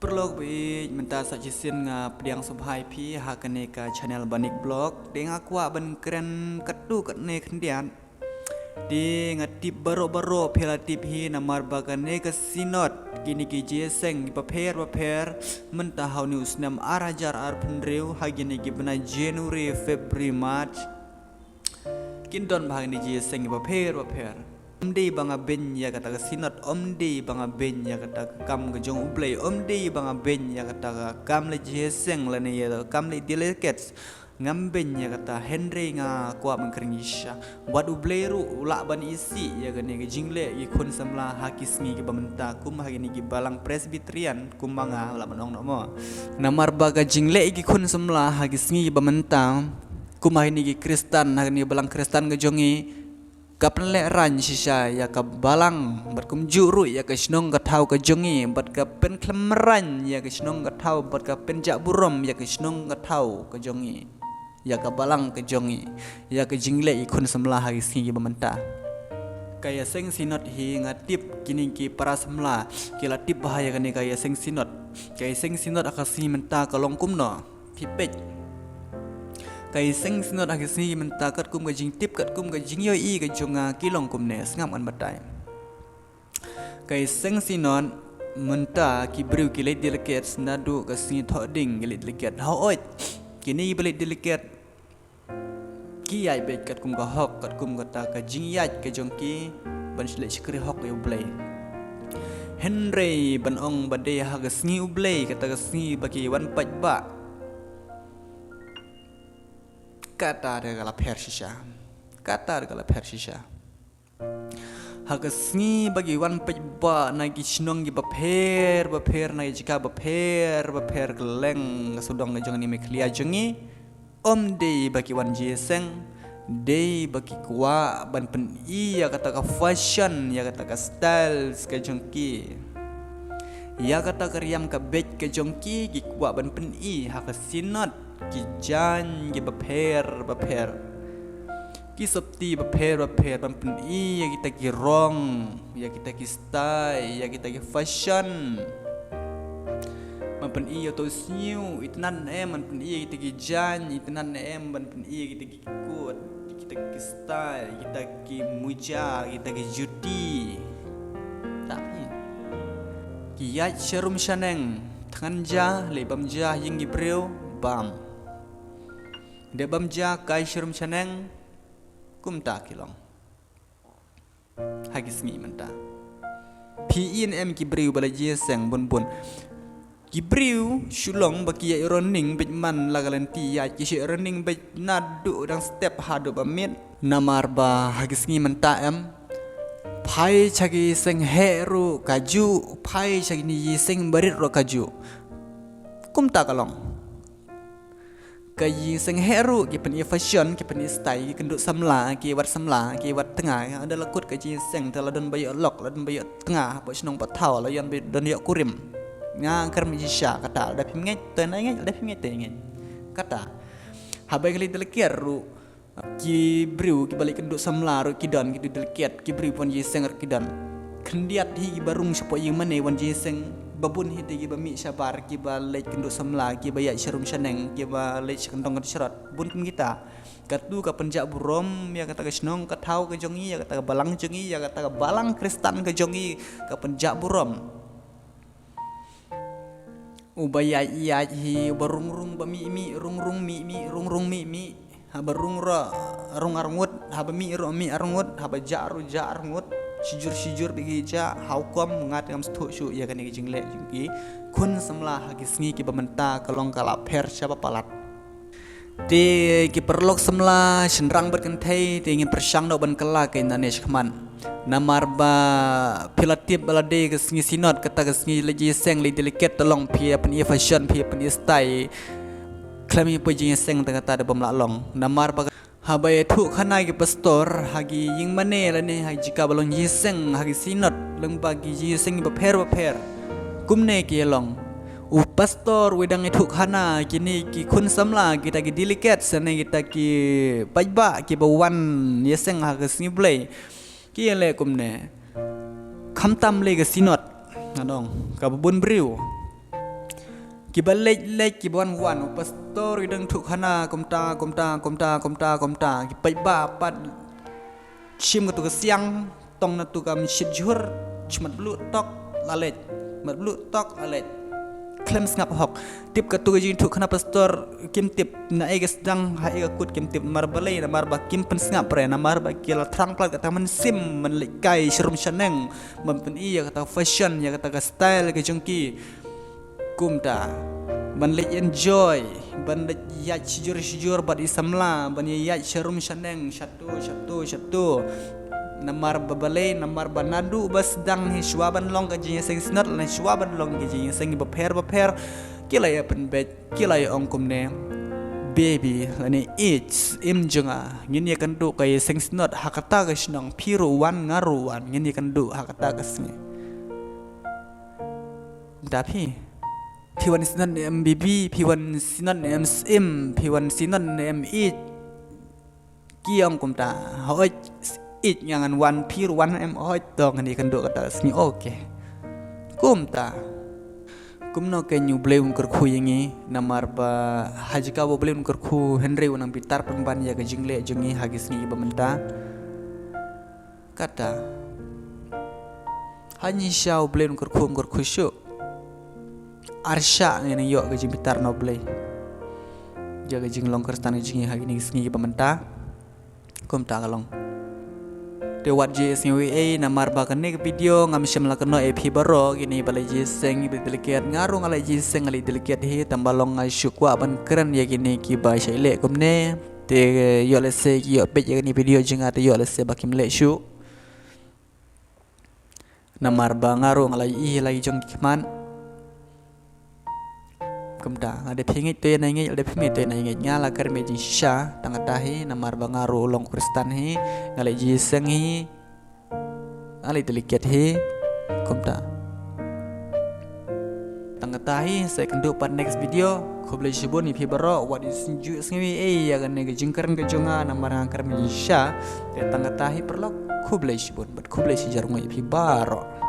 Perlog bi menta sajisin nga pediang subhai pi hakane ka channel banik blog deng aku ban keren katu katne kendian di ngatip baro pela tip hi namar bagane ka sinot kini ki jeseng paper menta hau news nam arajar ar pendreu hagine gi bena January February March kindon bahagni jeseng paper Omdi banga ben ya kata sinot omdi banga ben ya kata kam ke jong ublay omdi banga ben ya kata kam le jeseng le ne ya kam le delegates ngam ben ya kata Henry nga kwa mengkeringisha wad ublay ru ula ban isi ya gane ke jingle i kun samla hakisngi ke bamenta kum hagini ki balang presbyterian kum banga la manong no namar baga jingle i kun samla hakisngi ke bamenta kum hagini ki Kristen hagini balang Kristen ke jongi kapan le ran sisa ya ka balang bat kum juru ya ka snong ka thau ka jongi bat ka pen klemran ya ka snong ka thau bat ka pen jak burom ya ka snong ka thau ka jongi ya ka balang ka jongi ya ka jingle ikun semla hari singi bamenta kaya seng sinot hi ngatip kini ki para semla kila tip bahaya kani kaya seng sinot akasi menta ka longkum no pipet kay seng sinot agisi menta kat kum ga jing tip kat kum ga jing yo i ga jonga kilong kum ne ngam an batai kay seng sinot menta ki brew ki le delicate nadu ka sing thoding ki le delicate how oi kini bele delicate ki ai be kat kum ga hok kat kum ga ta ka jing yat ka jongki ban sile skri hok yo blay Henry ban ong bade ha ga singi ublay kata ga singi baki wan paj ba kata regala persisha hagasni bagi wan pejba nagi snong gi baper nagi jika baper geleng sudong ngajong ni meklia jongi de bagi wan jeseng de bagi kwa ban pen iya kata ka fashion ya kata ka styles ka jongki ya kata ka riam ka bet ka jongki gi kwa ban pen i hakasinot ki jan ki baper ki septi baper pampen i ya kita ki rong ya kita ki style ya kita ki fashion pampen i ya to siu itnan pampen i kita ki jan itnan pampen i kita ki kut kita ki style kita ki muja kita ki judi tapi ki ya serum shaneng tangan ja lebam ja yang gi breu bam de bamja kai shirum chaneng kumta kilong hagis ngi menta PNM ki briu bala jeseng bun ki briu shulong baki ya running bitman lagalanti ya ki running bit nadu dang step hadu bamit namar ba hagis ngi menta pai chagi seng heru kaju pai chagi ni seng barit ro kaju kumta kalong kayi seng heru ki pen fashion ki pen style ki kenduk samla ki wat tengah ada lakut kaji seng teladon bayo lok ladon bayo tengah bo snong patau la yan don yo kurim nga kerm jisha kata da pim ngai to nai ngai da pim ngai te ngai kata habai kali delkier ru ki briu ki balik kenduk samla ru ki don ki delkiet ki briu pon jiseng ru ki don kendiat hi barung sepo yang mane wan jiseng babun hiti ki bami sabar ki balik kenduk samla ki bayak serum saneng ki balik kentong kat serat bun kita katu ka penjak burom ya kata ka snong ka thau ka jongi ya kata ka balang jongi ya kata ka balang Kristen ka jongi ka penjak burom ubaya iya hi barung bami mi rung mi habarung ra rung arngut habami ro mi arngut habajaru arngut sijur bagi ja haukom ngat ngam stu syu ya kan jingle jingki kun samla hagisngi ki bamenta kalong kala per siapa palat de ki perlok samla senrang berkentai de ingin persang do ban kala ke Indonesia kman namar ba pilatip balade ke singi sinot kata ke singi leji seng le delicate tolong pia pen fashion pia pen style klami pojing seng tengah ta de bamla long namar ba habai thu khana ki pastor hagi ying mane la ne hagi jika balong yiseng hagi sinot leng bagi yiseng baper kumne ki long u pastor wedang thu khana kini ki kun samla kita ki delicate sane kita ki pajba ki bawan yiseng hagi singiblay ki le kumne khamtam le ga sinot adong ka bun briu Kiba lej kiban wan pastor idang thuk hana komta kipai ba pat chim ka tu ka siang tong na tu kam shit jur chmat blu tok lalet mat blu tok lalet klem ngap hok tip ka tu jing thuk hana pastor kim tip na eges dang ha ega kut kim tip mar balai na mar ba kim pen ngap pre na mar ba kila trang plat kata man sim man lekai shrum shaneng man pen iya kata fashion ya kata ka style ke jengki kumta ban lek enjoy ban lek yat sijur bat isamla ban yat sharum shaneng shatu namar babale namar banadu bas dang hi shwaban long ka jinya sing snot la shwaban long ka jinya sing baper kila ya pen bet kila ya ongkum ne baby lani it's im junga ngin ya kan du kay sing snot hakata ka shnong piru wan ngaruan ngin ya kan du hakata ka sni dapi P1 sinon MBB, P1 sinon MSM, P1 sinon ME Kiong kumta hoi it nyangan 1 P 1 M hoi dong ni kan do kata sni oke kumta kumno ke nyu bleun kerku yangi namar ba haji ka bo bleun kerku Henry unang bitar pemban ya ke jingle jungi hagis ni bamenta kata hanyi syau bleun kerku syu Arsha ngene yo ke jimpitar noble jaga jing long kerstan jingi hagi ni sngi pementa kum ta kalong de wat je SNWA namar ba kene ke video ngam syam la keno EP baro gini balai je seng bi delikat ngaru ngalai je seng ngali delikat he tambalong ngai syukwa ban keren ya gini ki ba shaile kum ne te yo le se ki yo pe je ni video jinga te yo le se bakim le syu namar ba ngaru ngalai i lagi jong kiman kumda ada pingit te na ngai ada pingit te na ngai nyala kar me jin sha tang tahi namar bangaru long kristan hi ngalai ji seng hi ngalai delikat hi kumda tang tahi saya kendu pat next video khoble shibon ni phibaro what is ju sngi ya kan ne jingkaran ke jonga namar kar me jin sha te tang tahi perlo khoble shibon bat khoble si jarung ngai phibaro